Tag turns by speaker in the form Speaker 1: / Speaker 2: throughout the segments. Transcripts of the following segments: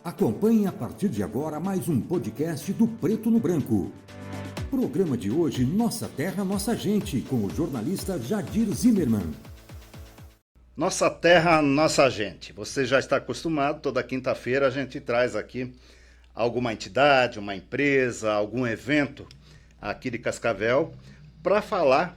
Speaker 1: Acompanhe a partir de agora mais um podcast do Preto no Branco. Programa de hoje, Nossa Terra, Nossa Gente, com o jornalista Jadir Zimmermann.
Speaker 2: Nossa Terra, Nossa Gente. Você já está acostumado, toda quinta-feira a gente traz aqui alguma entidade, uma empresa, algum evento aqui de Cascavel para falar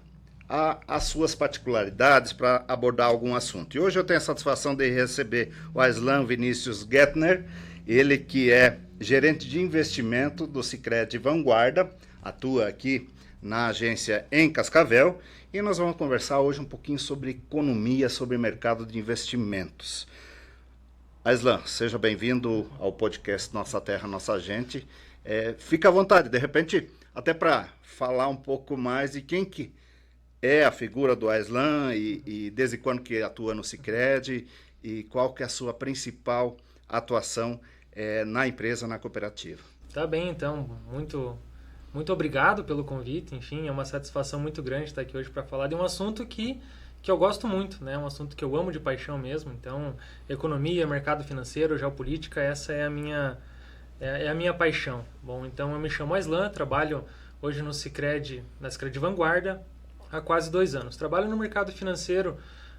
Speaker 2: as suas particularidades, para abordar algum assunto. E hoje eu tenho a satisfação de receber o Aislan Vinícius Gettner, ele que é gerente de investimento do Sicredi Vanguarda, atua aqui na agência em Cascavel, e nós vamos conversar hoje um pouquinho sobre economia, sobre mercado de investimentos. Aislan, seja bem-vindo ao podcast Nossa Terra, Nossa Gente. Fica à vontade, de repente, até para falar um pouco mais de quem que é a figura do Aislan e desde quando que atua no Sicredi e qual que é a sua principal atuação na empresa, na cooperativa.
Speaker 3: Tá bem, então, muito obrigado pelo convite. Enfim, é uma satisfação muito grande estar aqui hoje para falar de um assunto que eu gosto muito, né? Um assunto que eu amo de paixão mesmo. Então, economia, mercado financeiro, geopolítica, essa é a minha paixão. Bom, então eu me chamo Aislan, trabalho hoje no Sicredi, na Sicredi Vanguarda, há quase 2 anos. Trabalho no mercado financeiro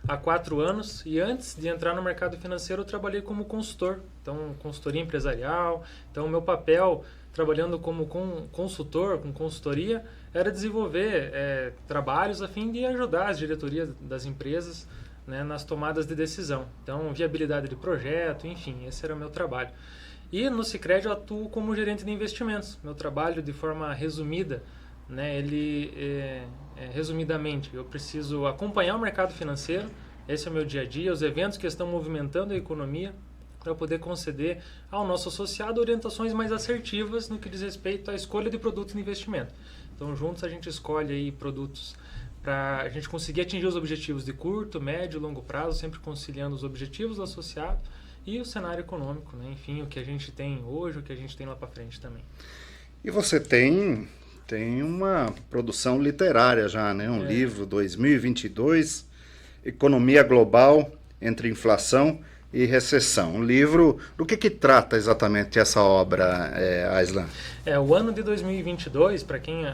Speaker 3: há 4 anos e antes de entrar no mercado financeiro eu trabalhei como consultor, então consultoria empresarial. Então o meu papel trabalhando como consultor, com consultoria, era desenvolver trabalhos a fim de ajudar as diretorias das empresas, né, nas tomadas de decisão. Então viabilidade de projeto, enfim, esse era o meu trabalho. E no Sicredi eu atuo como gerente de investimentos. Meu trabalho, de forma resumida, né, resumidamente, eu preciso acompanhar o mercado financeiro, esse é o meu dia a dia, os eventos que estão movimentando a economia, para poder conceder ao nosso associado orientações mais assertivas no que diz respeito à escolha de produtos de investimento. Então, juntos a gente escolhe aí produtos para a gente conseguir atingir os objetivos de curto, médio e longo prazo, sempre conciliando os objetivos do associado e o cenário econômico, né? Enfim, o que a gente tem hoje, o que a gente tem lá para frente também.
Speaker 2: E você tem uma produção literária já, né? Um livro, 2022, Economia Global entre Inflação e Recessão. Um livro, do que trata exatamente essa obra, Aislan?
Speaker 3: O ano de 2022, para quem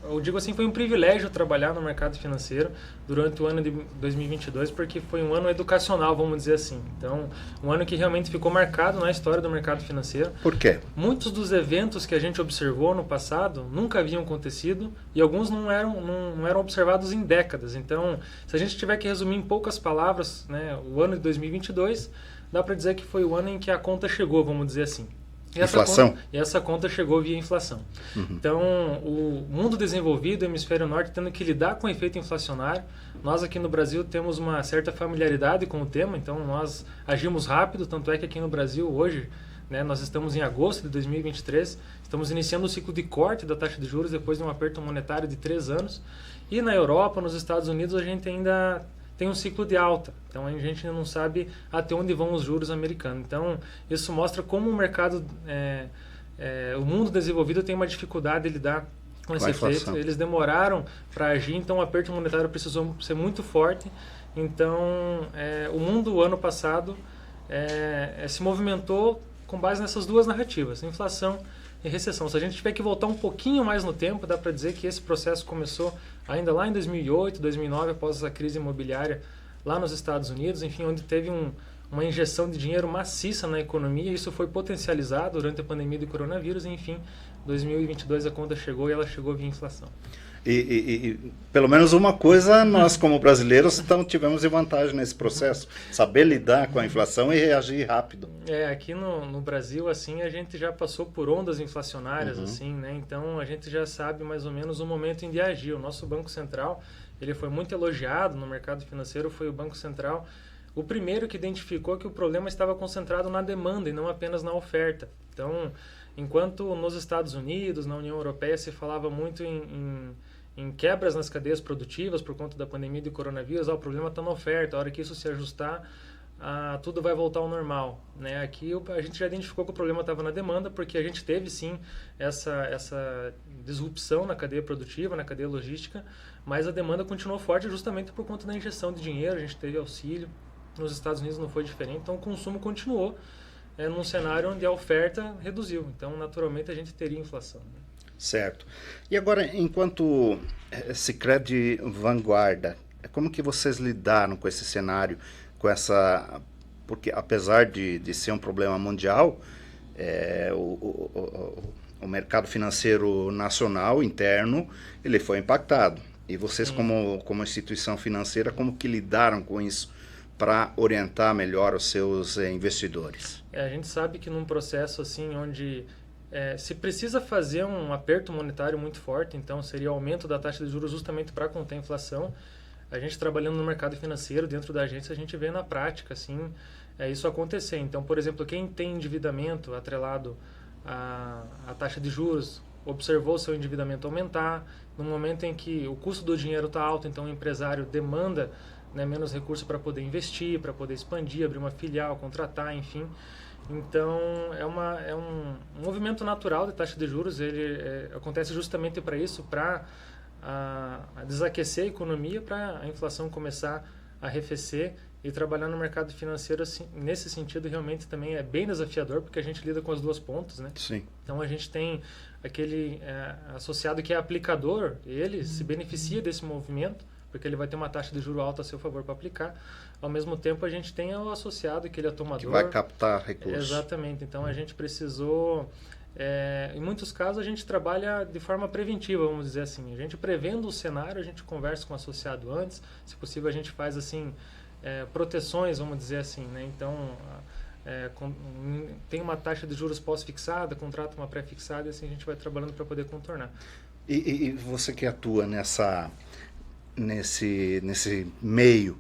Speaker 3: eu digo assim, foi um privilégio trabalhar no mercado financeiro durante o ano de 2022, porque foi um ano educacional, vamos dizer assim. Então, um ano que realmente ficou marcado na história do mercado financeiro.
Speaker 2: Por quê?
Speaker 3: Muitos dos eventos que a gente observou no passado nunca haviam acontecido e alguns não eram observados em décadas. Então, se a gente tiver que resumir em poucas palavras, né, o ano de 2022, dá para dizer que foi o ano em que a conta chegou, vamos dizer assim. E essa conta chegou via inflação. Uhum. Então, o mundo desenvolvido, o hemisfério norte, tendo que lidar com o efeito inflacionário. Nós aqui no Brasil temos uma certa familiaridade com o tema, então nós agimos rápido, tanto é que aqui no Brasil hoje, né, nós estamos em agosto de 2023, estamos iniciando o ciclo de corte da taxa de juros depois de um aperto monetário de 3 anos. E na Europa, nos Estados Unidos, a gente ainda tem um ciclo de alta, então a gente não sabe até onde vão os juros americanos. Então isso mostra como o mercado, o mundo desenvolvido tem uma dificuldade de lidar com esse efeito. Eles demoraram para agir, então o aperto monetário precisou ser muito forte. Então o mundo, ano passado, se movimentou com base nessas duas narrativas, inflação e recessão. Se a gente tiver que voltar um pouquinho mais no tempo, dá para dizer que esse processo começou ainda lá em 2008, 2009, após a crise imobiliária lá nos Estados Unidos, enfim, onde teve uma injeção de dinheiro maciça na economia. Isso foi potencializado durante a pandemia do coronavírus, e, enfim, 2022 a conta chegou e ela chegou via inflação.
Speaker 2: E pelo menos uma coisa nós como brasileiros tivemos de vantagem nesse processo, saber lidar com a inflação e reagir rápido.
Speaker 3: Aqui no Brasil, assim, a gente já passou por ondas inflacionárias, assim, né? Então a gente já sabe mais ou menos o momento em que agir. O nosso Banco Central, ele foi muito elogiado no mercado financeiro, foi o Banco Central o primeiro que identificou que o problema estava concentrado na demanda e não apenas na oferta. Então, enquanto nos Estados Unidos, na União Europeia, se falava muito em quebras nas cadeias produtivas por conta da pandemia do coronavírus, o problema está na oferta, a hora que isso se ajustar, tudo vai voltar ao normal, né? Aqui a gente já identificou que o problema estava na demanda, porque a gente teve sim essa disrupção na cadeia produtiva, na cadeia logística, mas a demanda continuou forte justamente por conta da injeção de dinheiro, a gente teve auxílio, nos Estados Unidos não foi diferente, então o consumo continuou num cenário onde a oferta reduziu. Então, naturalmente, a gente teria inflação. Né?
Speaker 2: Certo. E agora, enquanto Sicredi vanguarda, como que vocês lidaram com esse cenário, com essa... Porque, apesar de ser um problema mundial, o mercado financeiro nacional, interno, ele foi impactado. E vocês, como instituição financeira, como que lidaram com isso para orientar melhor os seus investidores?
Speaker 3: A gente sabe que num processo assim, onde se precisa fazer um aperto monetário muito forte, então seria o aumento da taxa de juros justamente para conter a inflação. A gente trabalhando no mercado financeiro, dentro da agência, a gente vê na prática assim, isso acontecer. Então, por exemplo, quem tem endividamento atrelado à taxa de juros, observou seu endividamento aumentar. No momento em que o custo do dinheiro está alto, então o empresário demanda, né, menos recursos para poder investir, para poder expandir, abrir uma filial, contratar, enfim. Então, é um movimento natural de taxa de juros, ele acontece justamente para isso, para desaquecer a economia, para a inflação começar a arrefecer. E trabalhar no mercado financeiro, assim, nesse sentido, realmente também é bem desafiador, porque a gente lida com as duas pontas, né?
Speaker 2: Sim.
Speaker 3: Então, a gente tem aquele associado que é aplicador, ele se beneficia desse movimento, porque ele vai ter uma taxa de juro alta a seu favor para aplicar. Ao mesmo tempo, a gente tem o associado, que ele é tomador. Que
Speaker 2: vai captar recursos.
Speaker 3: Exatamente. Então, a gente precisou... em muitos casos, a gente trabalha de forma preventiva, vamos dizer assim. A gente prevendo o cenário, a gente conversa com o associado antes. Se possível, a gente faz assim... proteções, vamos dizer assim, né? Então, tem uma taxa de juros pós-fixada, contrata uma pré-fixada, e assim a gente vai trabalhando para poder contornar.
Speaker 2: E você que atua nesse meio,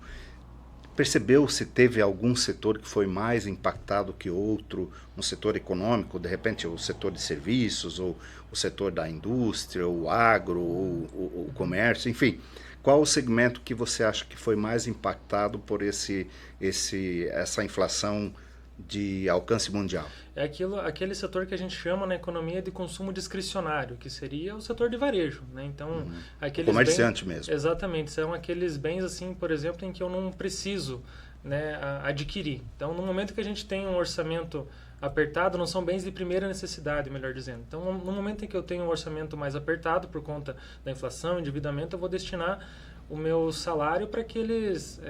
Speaker 2: percebeu se teve algum setor que foi mais impactado que outro, um setor econômico, de repente o setor de serviços, ou o setor da indústria, ou o agro, ou o comércio, enfim... Qual o segmento que você acha que foi mais impactado por essa inflação de alcance mundial?
Speaker 3: É aquele setor que a gente chama na economia de consumo discricionário, que seria o setor de varejo, né? Então, aqueles
Speaker 2: comerciante
Speaker 3: bens,
Speaker 2: mesmo.
Speaker 3: Exatamente, são aqueles bens assim, por exemplo, em que eu não preciso, né, adquirir. Então, no momento que a gente tem um orçamento apertado, não são bens de primeira necessidade, melhor dizendo. Então, no momento em que eu tenho um orçamento mais apertado por conta da inflação, endividamento, eu vou destinar o meu salário para aqueles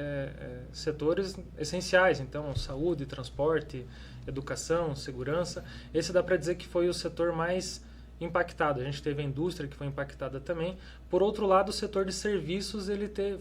Speaker 3: setores essenciais. Então, saúde, transporte, educação, segurança. Esse dá para dizer que foi o setor mais impactado. A gente teve a indústria que foi impactada também. Por outro lado, o setor de serviços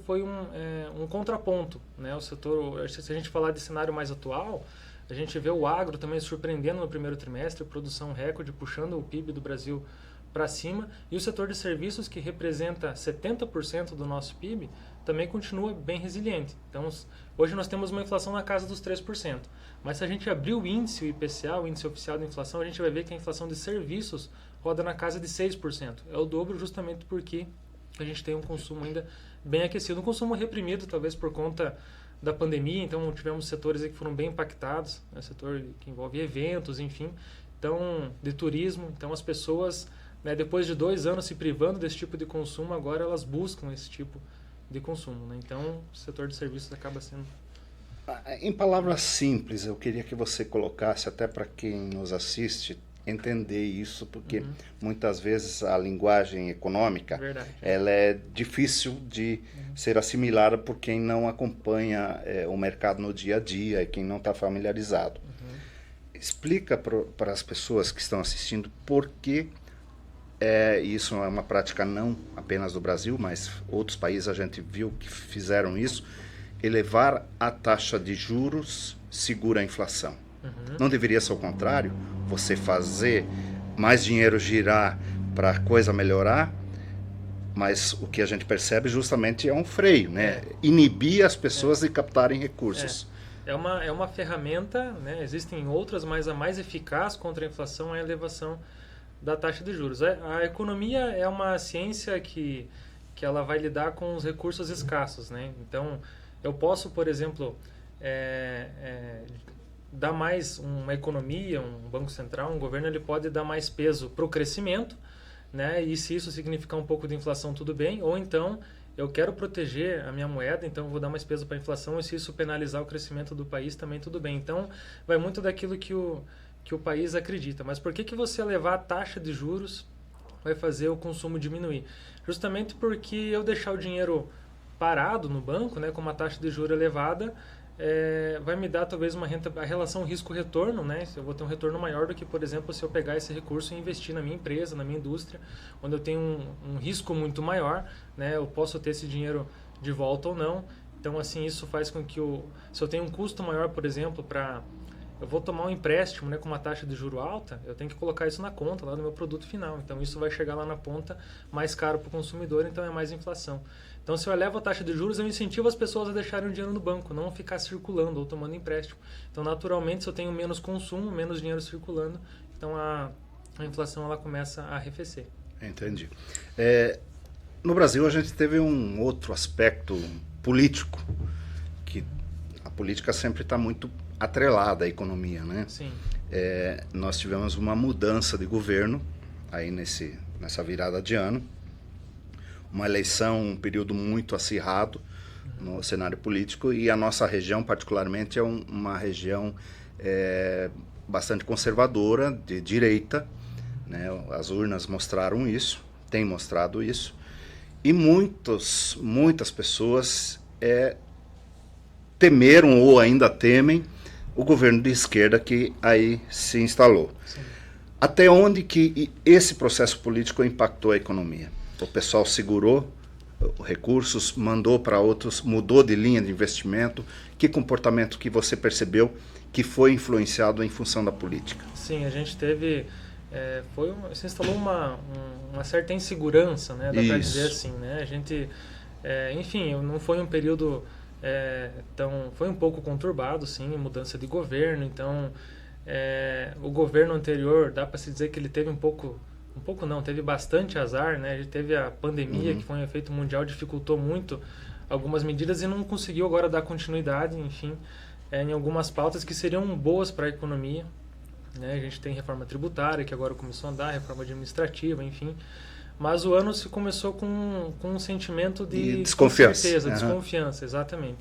Speaker 3: foi um contraponto, né? O setor, se a gente falar de cenário mais atual, a gente vê o agro também surpreendendo no primeiro trimestre, produção recorde, puxando o PIB do Brasil para cima, e o setor de serviços, que representa 70% do nosso PIB, também continua bem resiliente. Então, hoje nós temos uma inflação na casa dos 3%, mas se a gente abrir o índice, o IPCA, o índice oficial de inflação, a gente vai ver que a inflação de serviços roda na casa de 6%. É o dobro justamente porque a gente tem um consumo ainda bem aquecido, um consumo reprimido, talvez por conta da pandemia. Então, tivemos setores aí que foram bem impactados, né? Setor que envolve eventos, enfim, então, de turismo. Então, as pessoas, né, depois de 2 anos se privando desse tipo de consumo, agora elas buscam esse tipo de consumo, né? Então, o setor de serviços acaba sendo...
Speaker 2: Em palavras simples, eu queria que você colocasse, até para quem nos assiste, entender isso, porque muitas vezes a linguagem econômica, ela é difícil de ser assimilada por quem não acompanha o mercado no dia a dia e quem não está familiarizado. Explica para as pessoas que estão assistindo por que isso é uma prática não apenas do Brasil, mas outros países a gente viu que fizeram isso. Elevar a taxa de juros segura a inflação. Não deveria ser o contrário? Você fazer mais dinheiro girar para a coisa melhorar, mas o que a gente percebe justamente é um freio, né? Inibir as pessoas de captarem recursos.
Speaker 3: É uma ferramenta, né? Existem outras, mas a mais eficaz contra a inflação é a elevação da taxa de juros. A economia é uma ciência que ela vai lidar com os recursos escassos, né? Então, eu posso, por exemplo, dar mais uma economia, um banco central, um governo, ele pode dar mais peso para o crescimento, né? E se isso significar um pouco de inflação, tudo bem. Ou então, eu quero proteger a minha moeda, então eu vou dar mais peso para a inflação, e se isso penalizar o crescimento do país, também tudo bem. Então, vai muito daquilo que o país acredita. Mas por que você elevar a taxa de juros vai fazer o consumo diminuir? Justamente porque eu deixar o dinheiro parado no banco, né, com uma taxa de juros elevada, vai me dar talvez uma renta, a relação risco-retorno, né? Eu vou ter um retorno maior do que, por exemplo, se eu pegar esse recurso e investir na minha empresa, na minha indústria, onde eu tenho um risco muito maior, né? Eu posso ter esse dinheiro de volta ou não. Então, assim, isso faz com que se eu tenho um custo maior, por exemplo, eu vou tomar um empréstimo, né, com uma taxa de juro alta, eu tenho que colocar isso na conta, lá no meu produto final. Então, isso vai chegar lá na ponta mais caro para o consumidor, então é mais inflação. Então, se eu elevo a taxa de juros, eu incentivo as pessoas a deixarem o dinheiro no banco, não ficar circulando ou tomando empréstimo. Então, naturalmente, se eu tenho menos consumo, menos dinheiro circulando, então a inflação ela começa a arrefecer.
Speaker 2: Entendi. No Brasil, a gente teve um outro aspecto político, que a política sempre está muito atrelada à economia, né?
Speaker 3: Sim.
Speaker 2: Nós tivemos uma mudança de governo aí nessa virada de ano, uma eleição, um período muito acirrado no cenário político, e a nossa região particularmente é uma região bastante conservadora, de direita, né? As urnas mostraram isso, têm mostrado isso, e muitas pessoas temeram ou ainda temem o governo de esquerda que aí se instalou.
Speaker 3: Sim.
Speaker 2: Até onde que esse processo político impactou a economia? O pessoal segurou recursos, mandou para outros, mudou de linha de investimento? Que comportamento que você percebeu que foi influenciado em função da política?
Speaker 3: Sim, a gente teve... se instalou uma certa insegurança, né? Dá para dizer assim, né? A gente... enfim, não foi um período... foi um pouco conturbado, sim, mudança de governo. Então, o governo anterior, dá para se dizer que ele teve teve bastante azar, né? Ele teve a pandemia, que foi um efeito mundial, dificultou muito algumas medidas e não conseguiu agora dar continuidade, enfim, em algumas pautas que seriam boas para a economia, né? A gente tem reforma tributária, que agora começou a andar, reforma administrativa, enfim. Mas o ano se começou com um sentimento de
Speaker 2: desconfiança.
Speaker 3: Desconfiança, exatamente.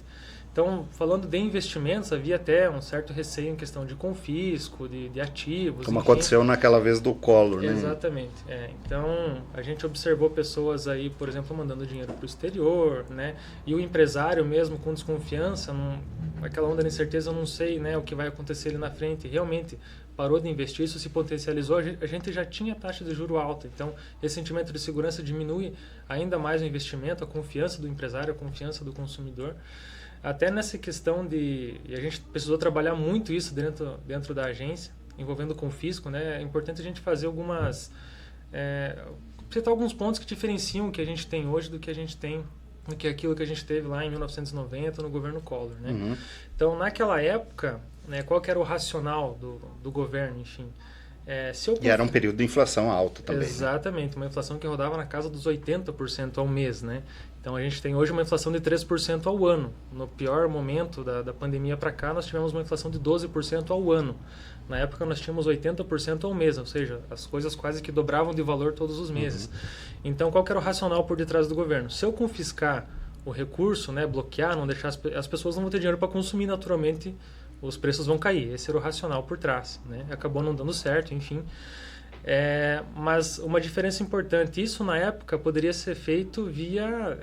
Speaker 3: Então, falando de investimentos, havia até um certo receio em questão de confisco, de ativos.
Speaker 2: Como aconteceu naquela vez do Collor, né?
Speaker 3: Exatamente. Então, a gente observou pessoas aí, por exemplo, mandando dinheiro para o exterior, né? E o empresário mesmo com desconfiança, aquela onda de incerteza, eu não sei, né, o que vai acontecer ali na frente. Realmente parou de investir, isso se potencializou, a gente já tinha taxa de juro alta, então esse sentimento de segurança diminui ainda mais o investimento, a confiança do empresário, a confiança do consumidor. Até nessa questão e a gente precisou trabalhar muito isso dentro da agência, envolvendo o confisco, né? É importante a gente fazer citar alguns pontos que diferenciam o que a gente tem hoje do que a gente tem, do que aquilo que a gente teve lá em 1990 no governo Collor, né?
Speaker 2: Uhum.
Speaker 3: Então, naquela época, né, qual que era o racional do governo, enfim?
Speaker 2: E era um período de inflação alta também.
Speaker 3: Exatamente, uma inflação que rodava na casa dos 80% ao mês, né? Então a gente tem hoje uma inflação de 3% ao ano. No pior momento da pandemia para cá, nós tivemos uma inflação de 12% ao ano. Na época nós tínhamos 80% ao mês, ou seja, as coisas quase que dobravam de valor todos os meses. Então qual que era o racional por detrás do governo? Se eu confiscar o recurso, né, bloquear, não deixar as pessoas não vão ter dinheiro para consumir, naturalmente os preços vão cair. Esse era o racional por trás, né? Acabou não dando certo, enfim. Mas uma diferença importante, isso na época poderia ser feito via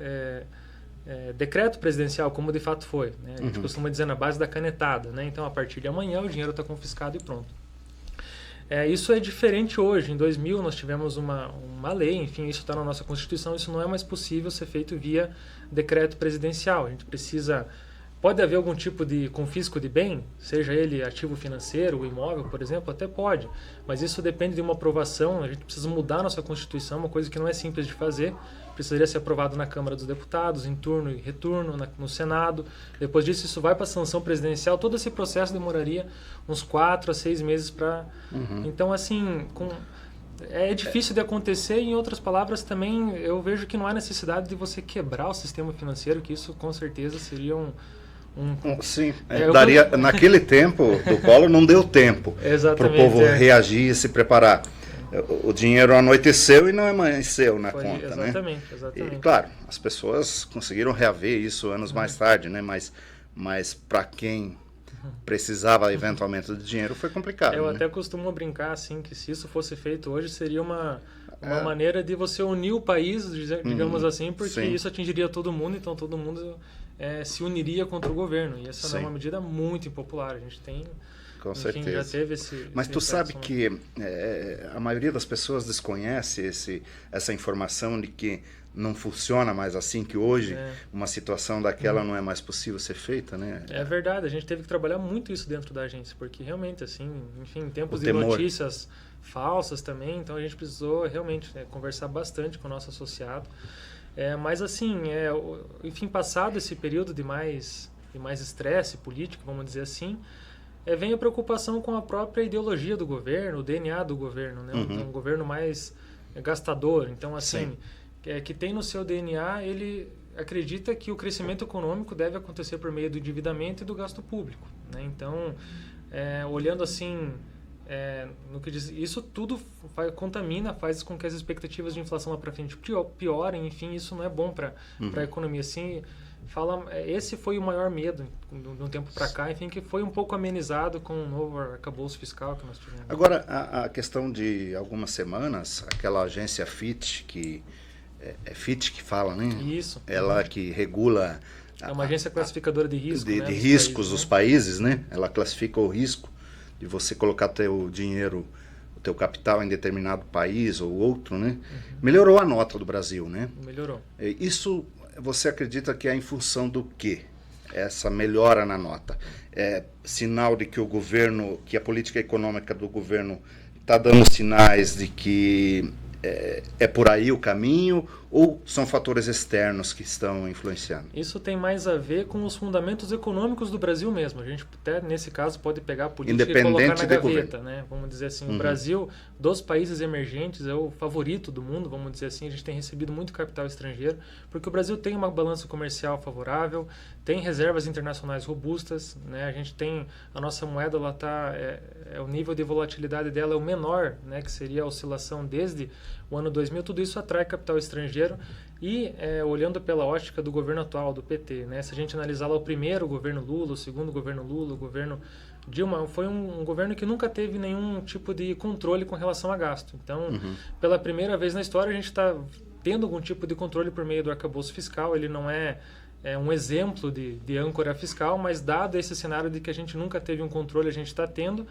Speaker 3: decreto presidencial, como de fato foi, né? A gente costuma dizer na base da canetada, né? Então, a partir de amanhã, o dinheiro está confiscado e pronto. Isso é diferente hoje. Em 2000, nós tivemos uma lei, enfim, isso está na nossa Constituição, isso não é mais possível ser feito via decreto presidencial. A gente precisa... Pode haver algum tipo de confisco de bem, seja ele ativo financeiro, o imóvel, por exemplo, até pode, mas isso depende de uma aprovação, a gente precisa mudar a nossa Constituição, uma coisa que não é simples de fazer, precisaria ser aprovado na Câmara dos Deputados, em turno e retorno, no Senado, depois disso isso vai para a sanção presidencial, todo esse processo demoraria uns 4 a 6 meses para... Então, assim, é difícil de acontecer e, em outras palavras, também eu vejo que não há necessidade de você quebrar o sistema financeiro, que isso com certeza seria
Speaker 2: Sim, naquele tempo do Collor não deu tempo para o povo reagir e se preparar. o dinheiro anoiteceu e não amanheceu na
Speaker 3: Foi,
Speaker 2: conta,
Speaker 3: exatamente,
Speaker 2: né?
Speaker 3: exatamente.
Speaker 2: E, claro, as pessoas conseguiram reaver isso anos mais tarde, né? Mas para quem precisava eventualmente de dinheiro foi complicado.
Speaker 3: Eu
Speaker 2: né?
Speaker 3: até costumo brincar assim que se isso fosse feito hoje seria uma maneira de você unir o país, digamos assim, porque
Speaker 2: sim.
Speaker 3: isso atingiria todo mundo, então todo mundo se uniria contra o governo. E essa
Speaker 2: Sim.
Speaker 3: é uma medida muito impopular. A gente tem,
Speaker 2: Com
Speaker 3: enfim,
Speaker 2: certeza.
Speaker 3: já teve esse...
Speaker 2: Mas
Speaker 3: esse
Speaker 2: tu sabe
Speaker 3: reflexo,
Speaker 2: que a maioria das pessoas desconhece essa informação de que não funciona mais assim, que hoje uma situação daquela não é mais possível ser feita, né?
Speaker 3: É verdade, a gente teve que trabalhar muito isso dentro da agência, porque realmente, assim, enfim, em tempos
Speaker 2: O
Speaker 3: de
Speaker 2: temor.
Speaker 3: notícias falsas também, então a gente precisou realmente conversar bastante com o nosso associado. Mas assim, enfim, passado esse período de mais estresse político, vamos dizer assim, vem a preocupação com a própria ideologia do governo, o DNA do governo, né? Um governo mais gastador. Então, assim, que tem no seu DNA, ele acredita que o crescimento econômico deve acontecer por meio do endividamento e do gasto público, né? Então, olhando assim, no que diz, isso tudo contamina, faz com que as expectativas de inflação lá para frente piorem, enfim, isso não é bom para a economia. Assim, esse foi o maior medo no tempo para cá, enfim, que foi um pouco amenizado com o novo arcabouço fiscal que nós tivemos.
Speaker 2: Agora, a questão de algumas semanas, aquela agência Fitch, que é Fitch que fala, né?
Speaker 3: Isso.
Speaker 2: Ela que regula...
Speaker 3: É uma agência classificadora de risco,
Speaker 2: de
Speaker 3: né,
Speaker 2: riscos dos países, né? Ela classifica o risco de você colocar teu dinheiro, o teu capital em determinado país ou outro, né? Melhorou a nota do Brasil, né?
Speaker 3: Melhorou.
Speaker 2: Isso você acredita que é em função do quê? Essa melhora na nota? É sinal de que o governo, que a política econômica do governo está dando sinais de que é por aí o caminho, ou são fatores externos que estão influenciando?
Speaker 3: Isso tem mais a ver com os fundamentos econômicos do Brasil mesmo. A gente até, nesse caso, pode pegar a política e colocar na gaveta, né? Vamos dizer assim, o Brasil, dos países emergentes, é o favorito do mundo, vamos dizer assim. A gente tem recebido muito capital estrangeiro, porque o Brasil tem uma balança comercial favorável, tem reservas internacionais robustas, né? A gente tem, a nossa moeda, ela tá, o nível de volatilidade dela é o menor, né? Que seria a oscilação desde o ano 2000, tudo isso atrai capital estrangeiro. E olhando pela ótica do governo atual, do PT, né? Se a gente analisar lá o primeiro governo Lula, o segundo governo Lula, o governo Dilma, foi um governo que nunca teve nenhum tipo de controle com relação a gasto. Então, pela primeira vez na história, a gente está tendo algum tipo de controle por meio do arcabouço fiscal. Ele não é um exemplo de âncora fiscal, mas dado esse cenário de que a gente nunca teve um controle, a gente está tendo.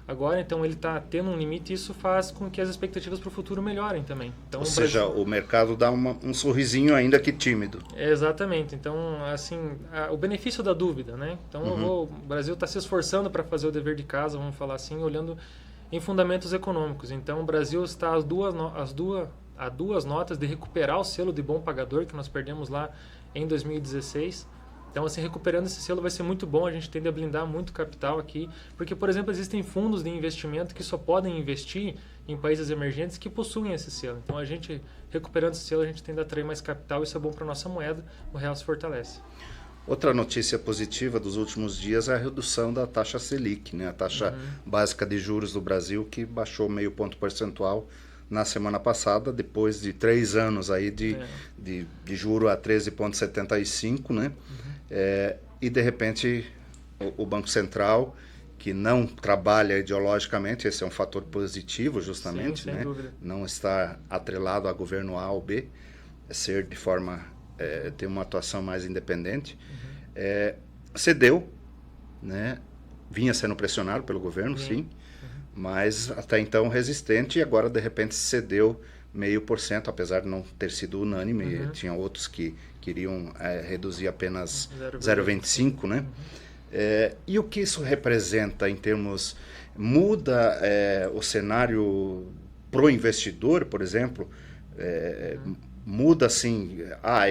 Speaker 3: Agora, então, ele está tendo um limite e isso faz com que as expectativas para o futuro melhorem também. Então,
Speaker 2: ou seja, o mercado dá um sorrisinho ainda que tímido.
Speaker 3: Exatamente. Então, assim, o benefício da dúvida, né? Então, o Brasil está se esforçando para fazer o dever de casa, vamos falar assim, olhando em fundamentos econômicos. Então, o Brasil está a duas notas de recuperar o selo de bom pagador que nós perdemos lá em 2016. Então, assim, recuperando esse selo vai ser muito bom, a gente tende a blindar muito capital aqui, porque, por exemplo, existem fundos de investimento que só podem investir em países emergentes que possuem esse selo. Então, a gente, recuperando esse selo, a gente tende a atrair mais capital, isso é bom para a nossa moeda, o real se fortalece.
Speaker 2: Outra notícia positiva dos últimos dias é a redução da taxa Selic, né? A taxa básica de juros do Brasil, que baixou meio ponto percentual na semana passada, depois de 3 anos aí de juro a 13,75, né? E de repente o Banco Central, que não trabalha ideologicamente, esse é um fator positivo justamente,
Speaker 3: sim, sem dúvida.
Speaker 2: Não estar atrelado a governo A ou B, ser de forma, ter uma atuação mais independente, cedeu, né? Vinha sendo pressionado pelo governo, sim, mas até então resistente, e agora de repente cedeu 0,5%, apesar de não ter sido unânime, tinha outros que queriam reduzir apenas 0,25%, né? E o que isso representa em termos... Muda o cenário pro investidor, por exemplo? Muda assim,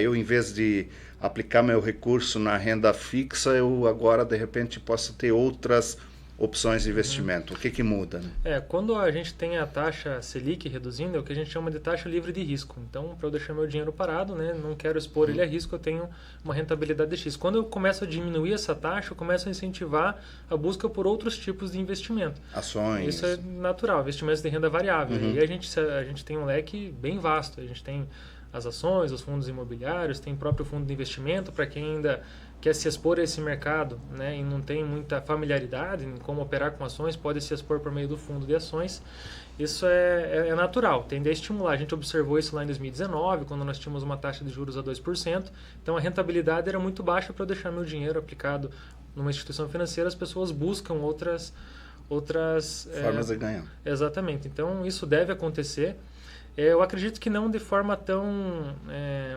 Speaker 2: eu em vez de aplicar meu recurso na renda fixa, eu agora de repente posso ter outras opções de investimento. O que muda? Né?
Speaker 3: Quando a gente tem a taxa Selic reduzindo, é o que a gente chama de taxa livre de risco. Então, para eu deixar meu dinheiro parado, né, não quero expor ele a risco, eu tenho uma rentabilidade de X. Quando eu começo a diminuir essa taxa, eu começo a incentivar a busca por outros tipos de investimento.
Speaker 2: Ações.
Speaker 3: Isso é natural, investimentos de renda variável. E a gente tem um leque bem vasto. A gente tem as ações, os fundos imobiliários, tem o próprio fundo de investimento para quem ainda quer se expor a esse mercado, né, e não tem muita familiaridade em como operar com ações, pode se expor por meio do fundo de ações. Isso é natural, tende a estimular. A gente observou isso lá em 2019, quando nós tínhamos uma taxa de juros a 2%. Então, a rentabilidade era muito baixa para eu deixar meu dinheiro aplicado numa instituição financeira. As pessoas buscam outras
Speaker 2: formas de ganhar.
Speaker 3: Exatamente. Então, isso deve acontecer. Eu acredito que não de forma tão...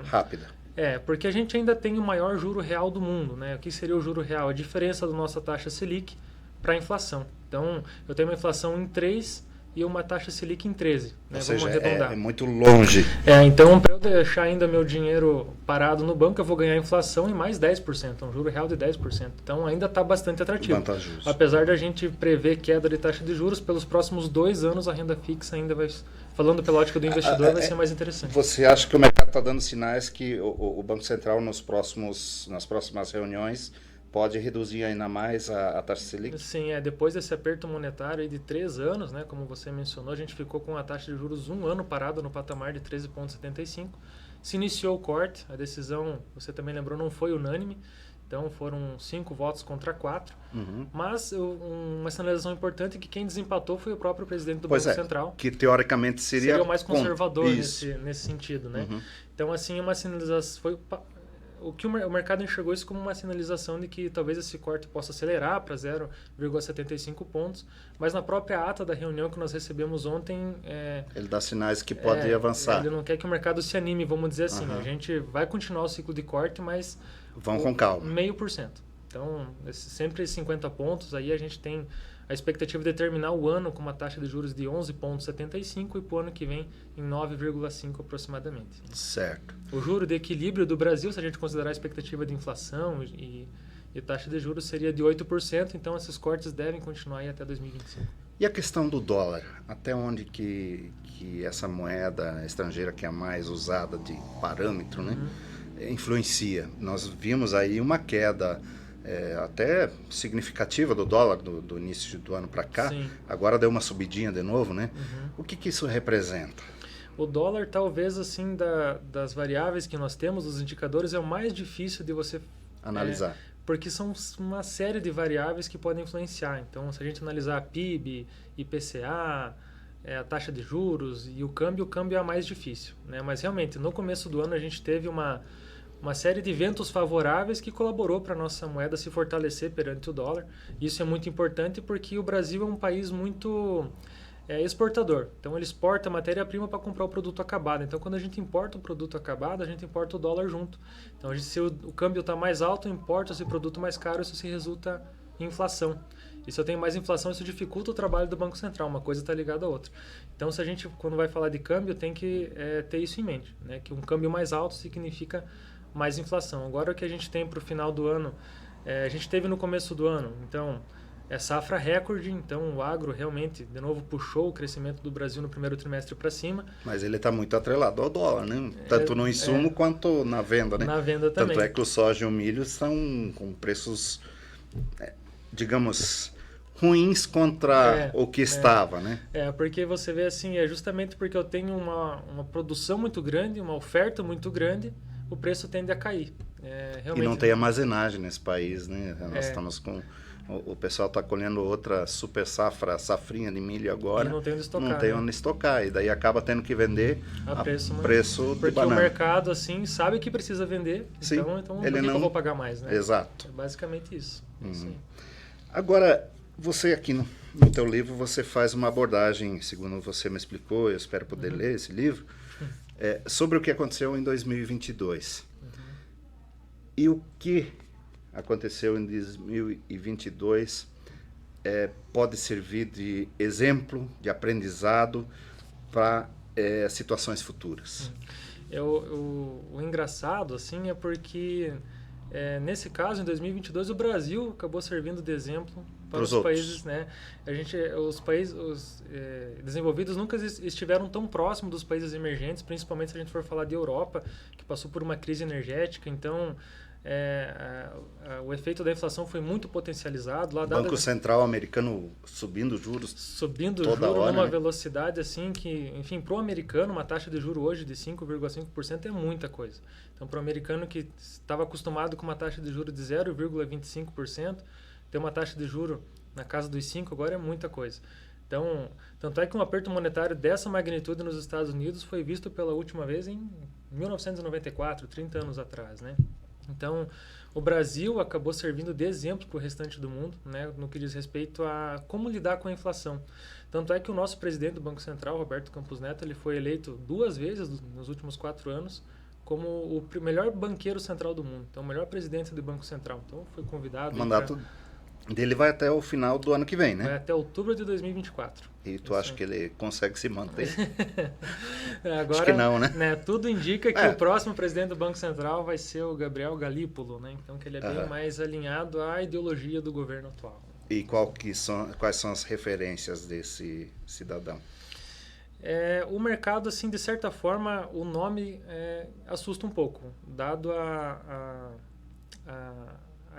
Speaker 2: rápida.
Speaker 3: Porque a gente ainda tem o maior juro real do mundo, né? O que seria o juro real? A diferença da nossa taxa Selic para a inflação. Então, eu tenho uma inflação em 3 e uma taxa Selic em 13. Né?
Speaker 2: Ou seja,
Speaker 3: vamos arredondar.
Speaker 2: É muito longe.
Speaker 3: Então, para eu deixar ainda meu dinheiro parado no banco, eu vou ganhar inflação em mais 10%, um juro real de 10%. Então, ainda está bastante atrativo.
Speaker 2: Vantajoso.
Speaker 3: Apesar da gente prever queda de taxa de juros, pelos próximos 2 anos a renda fixa ainda vai... Falando pela ótica do investidor, vai ser mais interessante.
Speaker 2: Você acha que o mercado está dando sinais que o Banco Central, nas próximas reuniões, pode reduzir ainda mais a taxa Selic?
Speaker 3: Sim, depois desse aperto monetário aí de 3 anos, né, como você mencionou, a gente ficou com a taxa de juros 1 ano parado no patamar de 13,75. Se iniciou o corte, a decisão, você também lembrou, não foi unânime. Então, foram 5 votos contra 4. Mas uma sinalização importante é que quem desempatou foi o próprio presidente do Banco Central.
Speaker 2: Que teoricamente seria
Speaker 3: o mais conservador nesse sentido. Né? Então, assim, uma sinalização... O mercado enxergou isso como uma sinalização de que talvez esse corte possa acelerar para 0,75 pontos. Mas na própria ata da reunião que nós recebemos ontem...
Speaker 2: ele dá sinais que pode avançar.
Speaker 3: Ele não quer que o mercado se anime, vamos dizer assim. A gente vai continuar o ciclo de corte, mas...
Speaker 2: Vão com calma.
Speaker 3: 0,5%. Então, sempre 50 pontos, aí a gente tem a expectativa de terminar o ano com uma taxa de juros de 11,75 e para o ano que vem em 9,5 aproximadamente.
Speaker 2: Certo.
Speaker 3: O juro de equilíbrio do Brasil, se a gente considerar a expectativa de inflação e taxa de juros, seria de 8%, então esses cortes devem continuar aí até 2025.
Speaker 2: E a questão do dólar? Até onde que essa moeda estrangeira que é a mais usada de parâmetro, né? Influencia. Nós vimos aí uma queda até significativa do dólar do início do ano para cá.
Speaker 3: Sim.
Speaker 2: Agora deu uma subidinha de novo, né? O que isso representa?
Speaker 3: O dólar, talvez, assim, das variáveis que nós temos, os indicadores, é o mais difícil de você
Speaker 2: analisar.
Speaker 3: Porque são uma série de variáveis que podem influenciar. Então, se a gente analisar a PIB, IPCA, a taxa de juros e o câmbio é a mais difícil. Né? Mas, realmente, no começo do ano, a gente teve uma série de ventos favoráveis que colaborou para a nossa moeda se fortalecer perante o dólar. Isso é muito importante porque o Brasil é um país muito exportador. Então, ele exporta matéria-prima para comprar o produto acabado. Então, quando a gente importa o produto acabado, a gente importa o dólar junto. Então, se o câmbio está mais alto, importa esse produto mais caro, isso se resulta em inflação. E se eu tenho mais inflação, isso dificulta o trabalho do Banco Central. Uma coisa está ligada à outra. Então, se a gente, quando vai falar de câmbio, tem que ter isso em mente, né? Que um câmbio mais alto significa mais inflação. Agora, o que a gente tem para o final do ano, a gente teve no começo do ano, então, safra recorde, então o agro realmente, de novo, puxou o crescimento do Brasil no primeiro trimestre para cima.
Speaker 2: Mas ele está muito atrelado ao dólar, né? Tanto no insumo quanto na venda, né?
Speaker 3: Na venda também.
Speaker 2: Tanto é que o soja e o milho estão com preços, digamos, ruins contra o que estava, né?
Speaker 3: Porque você vê assim, justamente porque eu tenho uma produção muito grande, uma oferta muito grande, o preço tende a cair.
Speaker 2: E não tem armazenagem nesse país, né? Nós estamos com... O pessoal está colhendo outra super safrinha de milho agora.
Speaker 3: E não tem onde estocar.
Speaker 2: Não tem onde estocar. E daí acaba tendo que vender a preço de
Speaker 3: porque
Speaker 2: banana.
Speaker 3: o mercado, assim, sabe que precisa vender.
Speaker 2: Sim,
Speaker 3: então por que eu vou pagar mais, né?
Speaker 2: Exato.
Speaker 3: É basicamente isso.
Speaker 2: Agora, você aqui no teu livro, você faz uma abordagem, segundo você me explicou, eu espero poder ler esse livro, sobre o que aconteceu em 2022. E o que aconteceu em 2022 pode servir de exemplo, de aprendizado para situações futuras.
Speaker 3: O engraçado, assim, é porque Nesse caso, em 2022, o Brasil acabou servindo de exemplo para os países, né? Os países desenvolvidos nunca estiveram tão próximos dos países emergentes, principalmente se a gente for falar de Europa, que passou por uma crise energética. Então, o efeito da inflação foi muito potencializado. Lá,
Speaker 2: Banco Central americano subindo juros toda hora,
Speaker 3: numa
Speaker 2: né?
Speaker 3: velocidade assim que, enfim, para o americano, uma taxa de juros hoje de 5,5% é muita coisa. Então, para o americano que estava acostumado com uma taxa de juros de 0,25%, ter uma taxa de juros na casa dos 5% agora é muita coisa. Então, tanto é que um aperto monetário dessa magnitude nos Estados Unidos foi visto pela última vez em 1994, 30 anos atrás, né? Então, o Brasil acabou servindo de exemplo para o restante do mundo, né, no que diz respeito a como lidar com a inflação. Tanto é que o nosso presidente do Banco Central, Roberto Campos Neto, ele foi eleito 2 vezes nos últimos 4 anos como o melhor banqueiro central do mundo. Então, o melhor presidente do Banco Central. Então, foi convidado...
Speaker 2: O mandato dele vai até o final do ano que vem, né?
Speaker 3: Vai até outubro de 2024.
Speaker 2: E tu acha que ele consegue se manter?
Speaker 3: Agora,
Speaker 2: acho que não, né?
Speaker 3: Tudo indica que o próximo presidente do Banco Central vai ser o Gabriel Galípolo, né? Então, que ele é bem mais alinhado à ideologia do governo atual.
Speaker 2: E quais são as referências desse cidadão?
Speaker 3: O mercado, assim, de certa forma, o nome assusta um pouco, dado a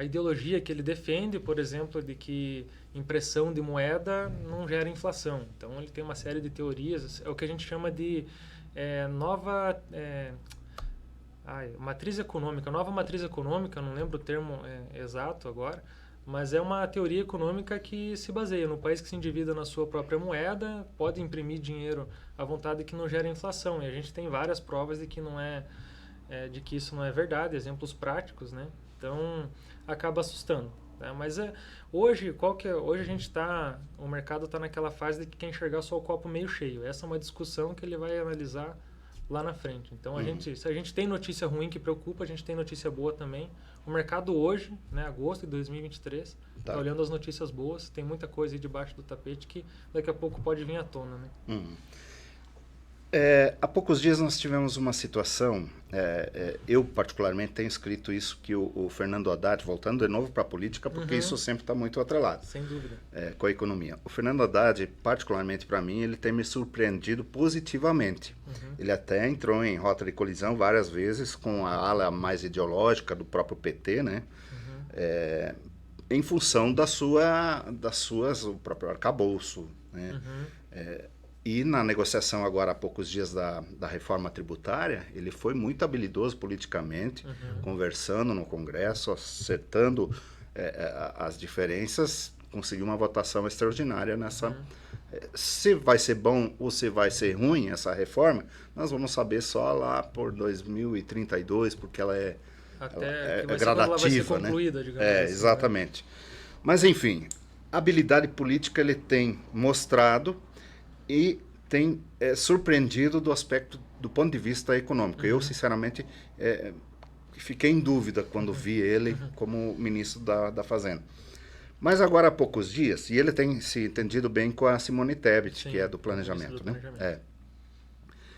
Speaker 3: ideologia que ele defende, por exemplo, de que impressão de moeda não gera inflação. Então, ele tem uma série de teorias, é o que a gente chama de matriz econômica. Nova matriz econômica, não lembro o termo exato agora, mas é uma teoria econômica que se baseia no país que se endivida na sua própria moeda, pode imprimir dinheiro à vontade que não gera inflação. E a gente tem várias provas de que de que isso não é verdade, exemplos práticos, né? Então, acaba assustando. Né? Mas hoje a gente o mercado está naquela fase de que quer enxergar só o copo meio cheio. Essa é uma discussão que ele vai analisar lá na frente. Então, se a gente tem notícia ruim que preocupa, a gente tem notícia boa também. O mercado hoje, né, agosto de 2023, está olhando as notícias boas. Tem muita coisa aí debaixo do tapete que daqui a pouco pode vir à tona. Né?
Speaker 2: Há poucos dias nós tivemos uma situação, eu particularmente tenho escrito isso, que o Fernando Haddad, voltando de novo para a política, porque isso sempre está muito atrelado.
Speaker 3: Sem dúvida.
Speaker 2: Com a economia. O Fernando Haddad, particularmente para mim, ele tem me surpreendido positivamente. Ele até entrou em rota de colisão várias vezes com a ala mais ideológica do próprio PT, né? Em função o próprio arcabouço, né? E na negociação agora há poucos dias da reforma tributária, ele foi muito habilidoso politicamente, conversando no Congresso, acertando as diferenças, conseguiu uma votação extraordinária nessa... Se vai ser bom ou se vai ser ruim essa reforma, nós vamos saber só lá por 2032, porque ela é gradativa,
Speaker 3: ela vai ser concluída,
Speaker 2: né?
Speaker 3: Digamos assim,
Speaker 2: exatamente. Né? Mas, enfim, a habilidade política ele tem mostrado e tem surpreendido do ponto de vista econômico. Eu, sinceramente, fiquei em dúvida quando vi ele como ministro da Fazenda. Mas agora há poucos dias, e ele tem se entendido bem com a Simone Tebet, que é do planejamento, né?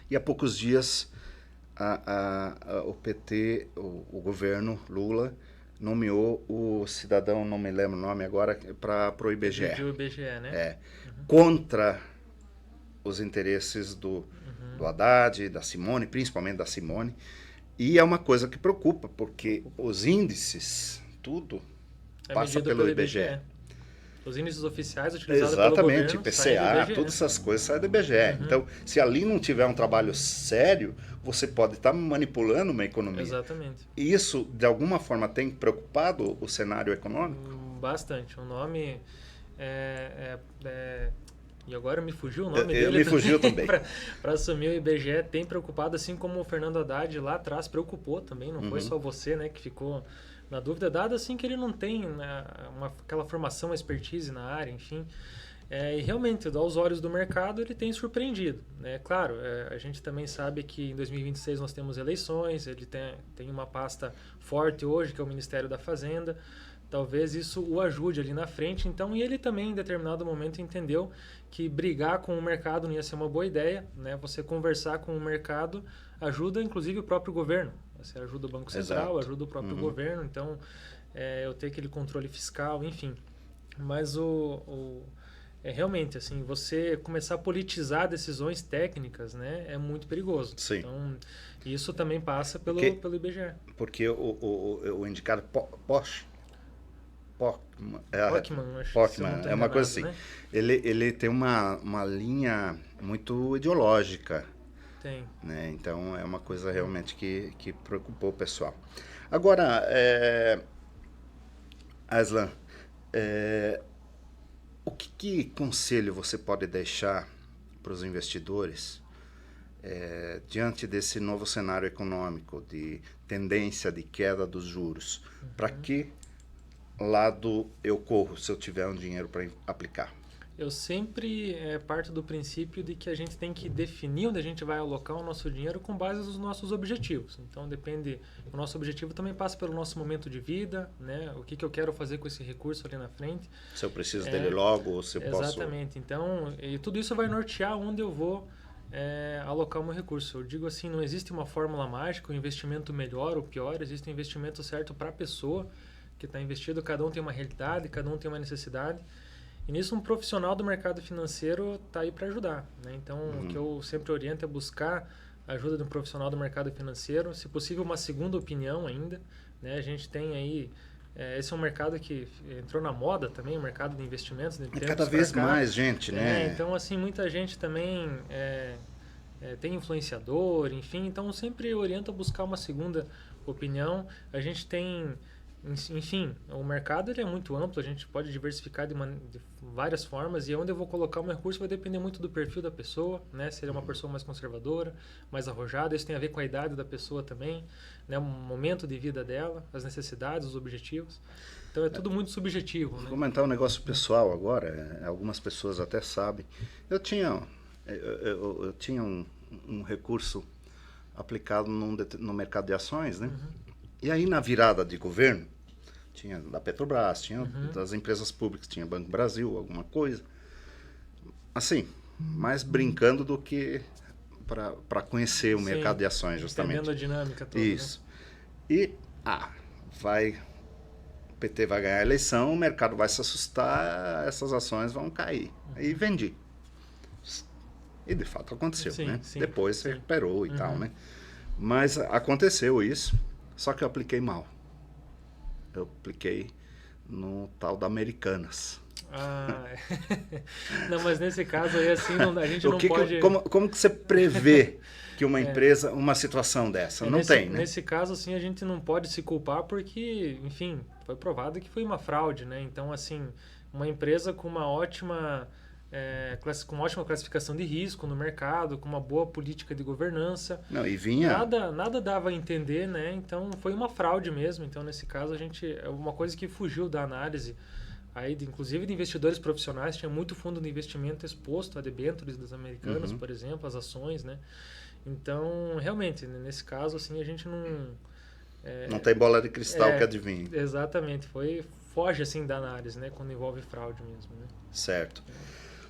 Speaker 2: E há poucos dias o PT, o governo Lula, nomeou o cidadão, não me lembro o nome agora, para o IBGE.
Speaker 3: O IBGE, né?
Speaker 2: Contra os interesses do Haddad, da Simone, principalmente da Simone. E é uma coisa que preocupa, porque os índices, tudo passa pelo IBGE.
Speaker 3: Os índices oficiais utilizados pelo governo.
Speaker 2: Exatamente, IPCA, todas essas coisas saem do IBGE. Então, se ali não tiver um trabalho sério, você pode estar manipulando uma economia.
Speaker 3: Exatamente.
Speaker 2: E isso, de alguma forma, tem preocupado o cenário econômico?
Speaker 3: Bastante. O nome e agora me fugiu o nome dele.
Speaker 2: Me fugiu também.
Speaker 3: Para assumir o IBGE, tem preocupado, assim como o Fernando Haddad lá atrás preocupou também. Não foi só você, né, que ficou na dúvida, dado assim que ele não tem aquela formação, expertise na área, enfim. E realmente, aos olhos do mercado, ele tem surpreendido. Né? Claro, a gente também sabe que em 2026 nós temos eleições, ele tem uma pasta forte hoje, que é o Ministério da Fazenda. talvez isso o ajude ali na frente. Então, e ele também, em determinado momento, entendeu que brigar com o mercado não ia ser uma boa ideia, né? Você conversar com o mercado ajuda, inclusive, o próprio governo. Você ajuda o Banco Central, ajuda o próprio governo. Então, eu tenho aquele controle fiscal, enfim. Mas realmente, assim, você começar a politizar decisões técnicas, né, é muito perigoso.
Speaker 2: Sim.
Speaker 3: Então, isso também passa pelo IBGE.
Speaker 2: Porque o indicado Pocman, é uma coisa assim. Né? Ele tem uma linha muito ideológica.
Speaker 3: Tem.
Speaker 2: Né? Então, é uma coisa realmente que preocupou o pessoal. Agora, Aslan, o que conselho você pode deixar para os investidores diante desse novo cenário econômico de tendência de queda dos juros? Para que lado eu corro se eu tiver um dinheiro para aplicar?
Speaker 3: Eu sempre parto do princípio de que a gente tem que definir onde a gente vai alocar o nosso dinheiro com base nos nossos objetivos. Então, o nosso objetivo também passa pelo nosso momento de vida, né? O que eu quero fazer com esse recurso ali na frente.
Speaker 2: Se eu preciso dele logo, ou se eu posso...
Speaker 3: Exatamente. Então, e tudo isso vai nortear onde eu vou alocar o meu recurso. Eu digo assim, não existe uma fórmula mágica, o investimento melhor ou pior, existe um investimento certo para a pessoa que está investido, cada um tem uma realidade, cada um tem uma necessidade. E nisso, um profissional do mercado financeiro está aí para ajudar. Né? Então, o que eu sempre oriento é buscar a ajuda de um profissional do mercado financeiro, se possível, uma segunda opinião ainda. Né? A gente tem aí... esse é um mercado que entrou na moda também, o mercado de investimentos. De
Speaker 2: cada vez mais gente, né?
Speaker 3: Então, assim, muita gente também tem influenciador, enfim. Então, eu sempre oriento a buscar uma segunda opinião. A gente tem... Enfim, o mercado ele é muito amplo, a gente pode diversificar de várias formas e onde eu vou colocar o meu recurso vai depender muito do perfil da pessoa, né? Se ele é uma pessoa mais conservadora, mais arrojada, isso tem a ver com a idade da pessoa também, né? O momento de vida dela, as necessidades, os objetivos. Então é tudo muito subjetivo.
Speaker 2: Vou
Speaker 3: né?
Speaker 2: comentar um negócio pessoal agora, algumas pessoas até sabem. Eu tinha um recurso aplicado no mercado de ações, né? E aí, na virada de governo, tinha da Petrobras, tinha das empresas públicas, tinha Banco Brasil, alguma coisa. Assim, mais brincando do que para conhecer o mercado de ações, justamente.
Speaker 3: Entendendo a dinâmica toda.
Speaker 2: Isso. Né? E, o PT vai ganhar a eleição, o mercado vai se assustar, essas ações vão cair. Aí vendi. E, de fato, aconteceu, né? Sim, depois se recuperou e tal, né? Mas aconteceu isso. Só que eu apliquei mal. Eu apliquei no tal da Americanas.
Speaker 3: Não, mas nesse caso aí, assim, a gente não pode...
Speaker 2: Como que você prevê que uma empresa, uma situação dessa? Não tem, né?
Speaker 3: Nesse caso, assim, a gente não pode se culpar porque, enfim, foi provado que foi uma fraude, né? Então, assim, uma empresa com uma ótima... com uma ótima classificação de risco no mercado, com uma boa política de governança.
Speaker 2: Não, e vinha...
Speaker 3: Nada dava a entender, né? Então foi uma fraude mesmo. Então, nesse caso, é uma coisa que fugiu da análise, aí, inclusive de investidores profissionais. Tinha muito fundo de investimento exposto a debêntures das Americanas, por exemplo, as ações, né? Então, realmente, nesse caso, assim, a gente não...
Speaker 2: não tem bola de cristal que adivinhe.
Speaker 3: Exatamente. Foge, assim, da análise, né? Quando envolve fraude mesmo, né?
Speaker 2: Certo.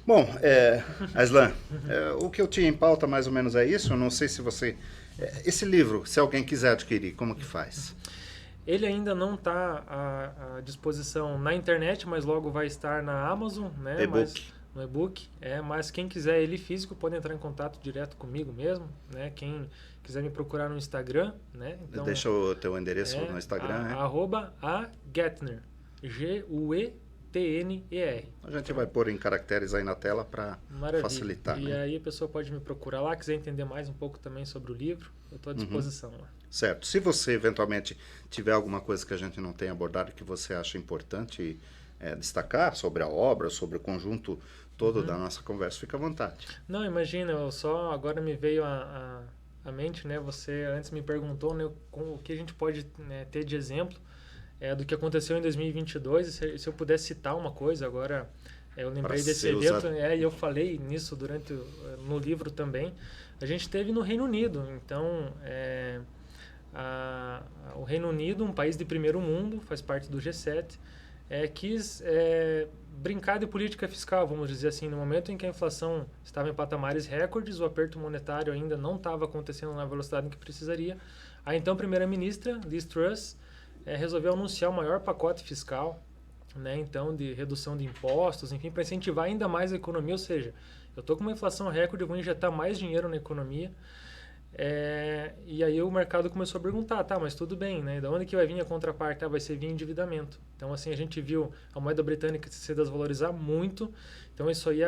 Speaker 2: Bom, Aslan, o que eu tinha em pauta mais ou menos é isso. Eu não sei se você... esse livro, se alguém quiser adquirir, como que faz?
Speaker 3: Ele ainda não está à disposição na internet, mas logo vai estar na Amazon, né? No e-book. Mas quem quiser ele físico pode entrar em contato direto comigo mesmo, né? Quem quiser me procurar no Instagram, né? Então,
Speaker 2: deixa o teu endereço no Instagram.
Speaker 3: @agetner, GUETNER.
Speaker 2: A gente vai pôr em caracteres aí na tela para facilitar.
Speaker 3: E aí a pessoa pode me procurar lá, quiser entender mais um pouco também sobre o livro, eu estou à disposição lá.
Speaker 2: Certo. Se você eventualmente tiver alguma coisa que a gente não tenha abordado que você acha importante destacar sobre a obra, sobre o conjunto todo da nossa conversa, fica à vontade.
Speaker 3: Não, imagina, agora me veio a mente, né? Você antes me perguntou, né, o que a gente pode, né, ter de exemplo do que aconteceu em 2022, se eu pudesse citar uma coisa agora, eu lembrei desse evento, e eu falei nisso no livro também. A gente teve no Reino Unido, então o Reino Unido, um país de primeiro mundo, faz parte do G7, quis brincar de política fiscal, vamos dizer assim, no momento em que a inflação estava em patamares recordes, o aperto monetário ainda não estava acontecendo na velocidade em que precisaria. A então primeira-ministra, Liz Truss, resolveu anunciar o maior pacote fiscal, né, então de redução de impostos, enfim, para incentivar ainda mais a economia, ou seja, eu estou com uma inflação recorde, eu vou injetar mais dinheiro na economia. E aí o mercado começou a perguntar, tá, mas tudo bem, né? Da onde que vai vir a contraparte? Vai ser via endividamento. Então, assim, a gente viu a moeda britânica se desvalorizar muito. Então, isso aí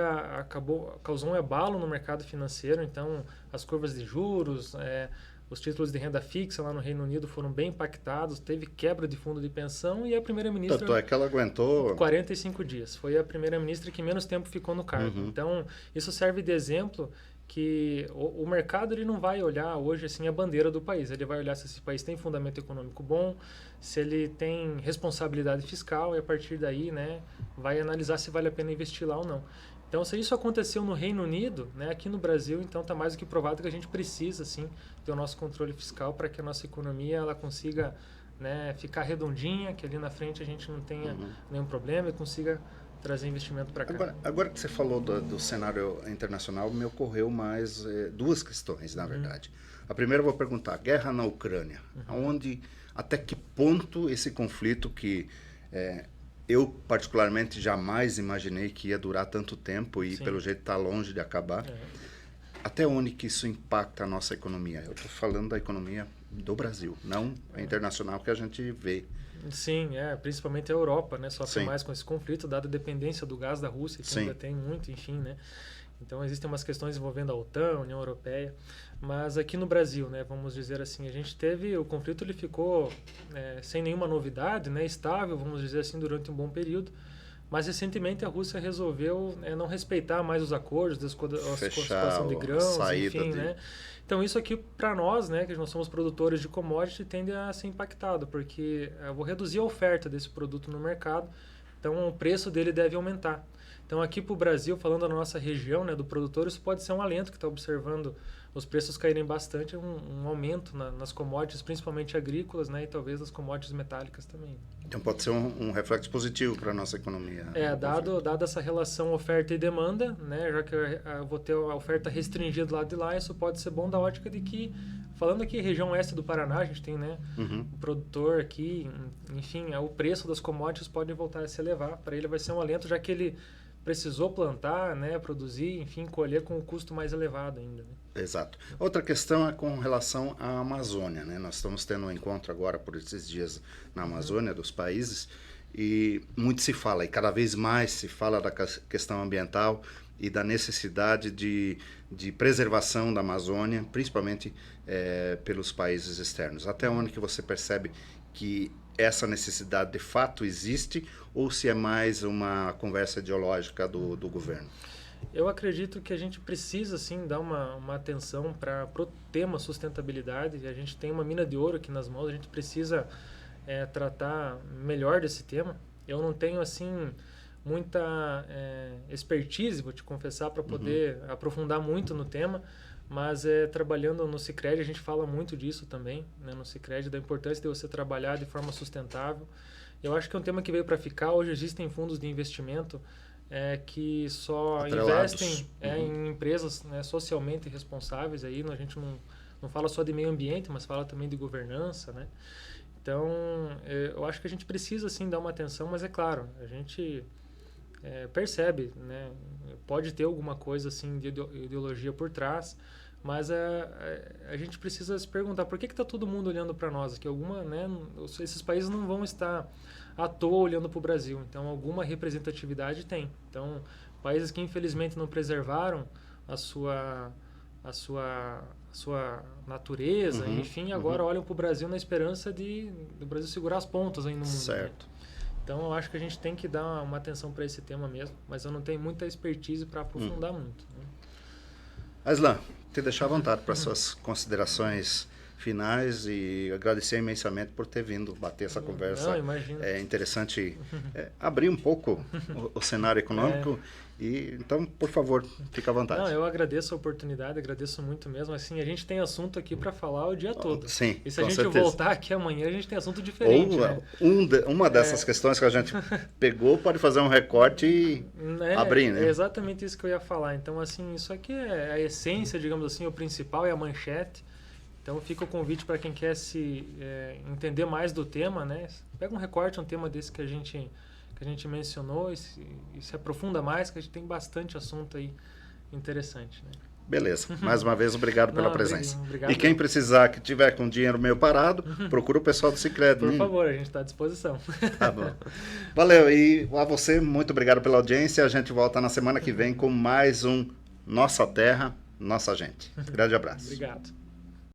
Speaker 3: causou um abalo no mercado financeiro. Então, as curvas de juros, os títulos de renda fixa lá no Reino Unido foram bem impactados. Teve quebra de fundo de pensão e a primeira-ministra...
Speaker 2: Tanto é que ela aguentou...
Speaker 3: 45 dias. Foi a primeira-ministra que menos tempo ficou no cargo. Então, isso serve de exemplo que o mercado ele não vai olhar hoje assim a bandeira do país, ele vai olhar se esse país tem fundamento econômico bom, se ele tem responsabilidade fiscal e a partir daí, né, vai analisar se vale a pena investir lá ou não. Então, se isso aconteceu no Reino Unido, né, aqui no Brasil, então está mais do que provado que a gente precisa sim ter o nosso controle fiscal para que a nossa economia ela consiga, né, ficar redondinha, que ali na frente a gente não tenha nenhum problema e consiga trazer investimento para cá.
Speaker 2: Agora que você falou do cenário internacional, me ocorreu mais duas questões, na verdade. A primeira eu vou perguntar, guerra na Ucrânia, até que ponto esse conflito que eu particularmente jamais imaginei que ia durar tanto tempo e pelo jeito está longe de acabar, até onde que isso impacta a nossa economia? Eu estou falando da economia do Brasil, não a internacional que a gente vê.
Speaker 3: Sim, principalmente a Europa, né, sofre mais com esse conflito, dada a dependência do gás da Rússia, que ainda tem muito, enfim, né. Então, existem umas questões envolvendo a OTAN, a União Europeia, mas aqui no Brasil, né, vamos dizer assim, a gente teve, o conflito ele ficou sem nenhuma novidade, né, estável, vamos dizer assim, durante um bom período, mas recentemente a Rússia resolveu não respeitar mais os acordos, a exportação de grãos, enfim, né. Então, isso aqui para nós, né, que nós somos produtores de commodity, tende a ser impactado, porque eu vou reduzir a oferta desse produto no mercado, então o preço dele deve aumentar. Então, aqui para o Brasil, falando da nossa região, né, do produtor, isso pode ser um alento que está observando os preços caírem bastante, um aumento nas commodities, principalmente agrícolas, né, e talvez as commodities metálicas também.
Speaker 2: Então pode ser um reflexo positivo para a nossa economia.
Speaker 3: Dado essa relação oferta e demanda, né, já que eu vou ter a oferta restringida do lado de lá, isso pode ser bom da ótica de que, falando aqui região oeste do Paraná, a gente tem, né, o produtor aqui, enfim, o preço das commodities pode voltar a se elevar, para ele vai ser um alento, já que ele precisou plantar, né, produzir, enfim, colher com o custo mais elevado ainda, né?
Speaker 2: Exato. Outra questão é com relação à Amazônia, né? Nós estamos tendo um encontro agora por esses dias na Amazônia dos países e muito se fala, e cada vez mais se fala da questão ambiental e da necessidade de preservação da Amazônia, principalmente pelos países externos. Até onde que você percebe que essa necessidade de fato existe ou se é mais uma conversa ideológica do governo?
Speaker 3: Eu acredito que a gente precisa, sim, dar uma atenção para o tema sustentabilidade. A gente tem uma mina de ouro aqui nas mãos, a gente precisa tratar melhor desse tema. Eu não tenho, assim, muita expertise, vou te confessar, para poder aprofundar muito no tema, mas trabalhando no Sicredi, a gente fala muito disso também, né, no Sicredi, da importância de você trabalhar de forma sustentável. Eu acho que é um tema que veio para ficar. Hoje existem fundos de investimento que só
Speaker 2: atrelados.
Speaker 3: Investem em empresas, né, socialmente responsáveis. Aí a gente não fala só de meio ambiente, mas fala também de governança, né? Então, eu acho que a gente precisa, sim, dar uma atenção, mas é claro, a gente percebe, né, pode ter alguma coisa assim de ideologia por trás, mas a gente precisa se perguntar por que está todo mundo olhando para nós, que esses países não vão estar à toa olhando para o Brasil, então alguma representatividade tem. Então, países que infelizmente não preservaram a sua natureza, enfim, agora olham para o Brasil na esperança do Brasil segurar as pontas aí no mundo.
Speaker 2: Certo.
Speaker 3: Né? Então, eu acho que a gente tem que dar uma atenção para esse tema mesmo, mas eu não tenho muita expertise para aprofundar muito. Né?
Speaker 2: Aslan, te deixar à vontade para suas considerações finais e agradecer imensamente por ter vindo bater essa conversa.
Speaker 3: Não, imagino.
Speaker 2: É interessante abrir um pouco o cenário econômico. E, então, por favor, fica à vontade.
Speaker 3: Não, eu agradeço a oportunidade, agradeço muito mesmo. Assim, a gente tem assunto aqui para falar o dia todo.
Speaker 2: Sim,
Speaker 3: e se a gente
Speaker 2: certeza.
Speaker 3: voltar aqui amanhã, a gente tem assunto diferente.
Speaker 2: Ou uma dessas questões que a gente pegou pode fazer um recorte e abrir, né?
Speaker 3: É exatamente isso que eu ia falar. Então, assim, isso aqui é a essência, digamos assim, o principal é a manchete. Então, fica o convite para quem quer entender mais do tema, né? Pega um recorte, um tema desse que a gente mencionou e se aprofunda mais, que a gente tem bastante assunto aí interessante, né?
Speaker 2: Beleza. Mais uma vez, obrigado pela presença.
Speaker 3: Obrigado.
Speaker 2: E quem precisar, que tiver com dinheiro meio parado, procura o pessoal do Sicredi.
Speaker 3: Por favor, a gente está à disposição.
Speaker 2: Tá bom. Valeu. E a você, muito obrigado pela audiência. A gente volta na semana que vem com mais um Nossa Terra, Nossa Gente. Grande abraço.
Speaker 3: Obrigado.